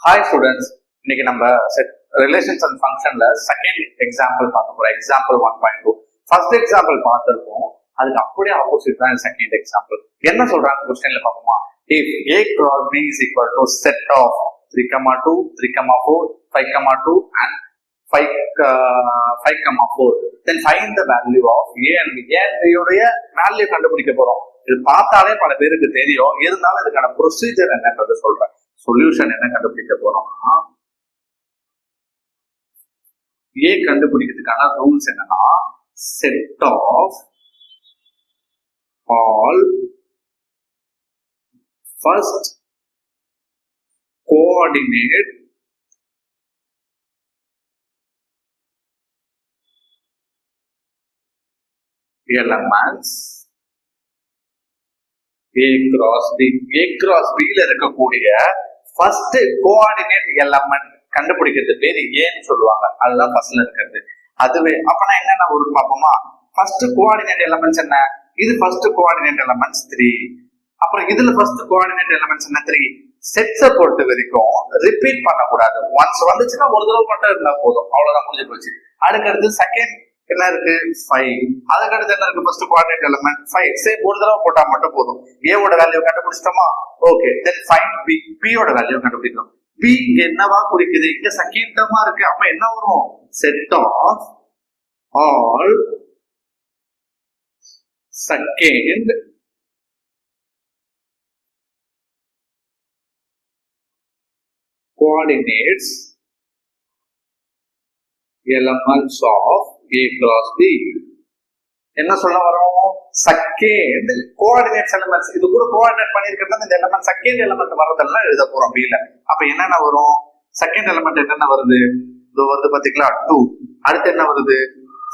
Hi students, இன்னைக்கு நம்ம relations and ஃபங்க்ஷன்ல செகண்ட் எக்ஸாம்பிள் பார்க்க போறோம். எக்ஸாம்பிள் 1.2. ஃபர்ஸ்ட் எக்ஸாம்பிள் பார்த்திருக்கோம், அதுக்கு அப்படியே ஆப்போசிட் தான் செகண்ட் எக்ஸாம்பிள். என்ன சொல்றாங்க கொஸ்டின்ல பார்ப்போமா? If A cross B is equal to set of 3,2, 3,4, 5,2 and 5,4, then find the value of A and B. A and B உடைய வேல்யூ கண்டுபிடிக்க போறோம். இது பார்த்தாலே பல பேருக்கு தெரியும், இருந்தாலும் இதுக்கான ப்ரொசீஜர் என்னன்றது சொல்றேன். சொல்யூஷன் என்ன கண்டுபிடிக்க போறோம்னா, ஏ கண்டுபிடிக்கிறதுக்கான ரூல்ஸ் என்னன்னா, set of all first coordinate elements A cross B. A cross B ல இருக்கக்கூடிய ஃபர்ஸ்ட் கோஆர்டினேட் எலமெண்ட் கண்டுபிடிக்கிறது பேர் ஏன்னு சொல்லுவாங்க. அதுதான் ஃபர்ஸ்ட்ல இருக்கிறது. அதுவே அப்பனா என்னென்ன ஒரு பார்ப்போமா? ஃபர்ஸ்ட் கோஆர்டினேட் எலமெண்ட்ஸ் என்ன? இது ஃபர்ஸ்ட் கோஆர்டினேட் எலமெண்ட்ஸ் 3. அப்புறம் இதுல ஃபர்ஸ்ட் கோஆர்டினேட் எலமெண்ட்ஸ் என்ன? 3. செட்ஸை பொறுத்த வரைக்கும் ரிப்பீட் பண்ணக்கூடாது. ஒன்ஸ் வந்துச்சுன்னா ஒரு தடவை மட்டும் இருந்தா போதும், அவ்வளவுதான், முடிஞ்சு போச்சு. அதுக்கடுத்து செகண்ட் என்ன இருக்கு? 5. அதுக்கடுத்து என்ன இருக்கு? First coordinate element 5. சேம் ஒரு தடவை போட்டா மட்டும் போதும். A ஓட வேல்யூ கண்டுபிடிச்சிட்டோமா? Okay, then find B. B ஓட வேல்யூ கண்டுபிடிக்கணும். B என்னவா குறிக்குது? இங்க செகண்ட் டேர்மா இருக்கு. அப்ப என்ன வரும்? Set of all second coordinates elements of A cross B. என்ன சொல்ல வரோம்? Second coordinates elements. இது கூட கோஆர்டினேட் பண்ணிருக்கிறது இந்த எலிமெண்ட். செகண்ட் எலிமெண்ட் வரதெல்லாம் எழுத போறோம் B ல. அப்ப என்னென்ன வரும்? செகண்ட் எலிமெண்ட் என்னென்ன வருது? இது வருது பாத்தீங்களா? 2. அடுத்து என்ன வருது?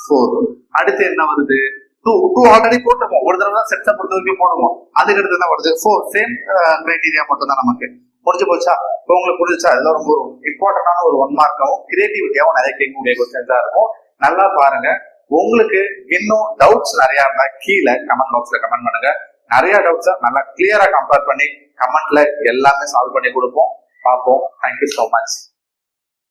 4. அடுத்து என்ன வருது? 2 ஆல்ரெடி போட்டுருவோம். ஒரு தடவை செட்ஸை பொறுத்த வரைக்கும் போடுவோம். அதுக்கு அடுத்து என்ன வருது? 4. சேம் கிரைட்டீரியா மட்டும் தான் நமக்கு. முடிஞ்சு போச்சா? இப்போ உங்களுக்கு புரிஞ்சா? இதெல்லாம் ரொம்ப ஒரு இம்பார்ட்டன்டான ஒரு 1 மார்க்காவும் கிரியேட்டிவிட்டியாவும் நிறைய கேட்கக்கூடிய கொஸ்டின்ஸா இருக்கும். நல்லா பாருங்க. உங்களுக்கு இன்னும் டவுட்ஸ் நிறைய இருந்தா கீழே கமெண்ட் பாக்ஸ்ல கமெண்ட் பண்ணுங்க. நிறைய டவுட்ஸை நல்லா கிளியரா கம்பேர் பண்ணி கமெண்ட்ல எல்லாமே சால்வ் பண்ணி கொடுப்போம். பார்ப்போம். Thank you so much.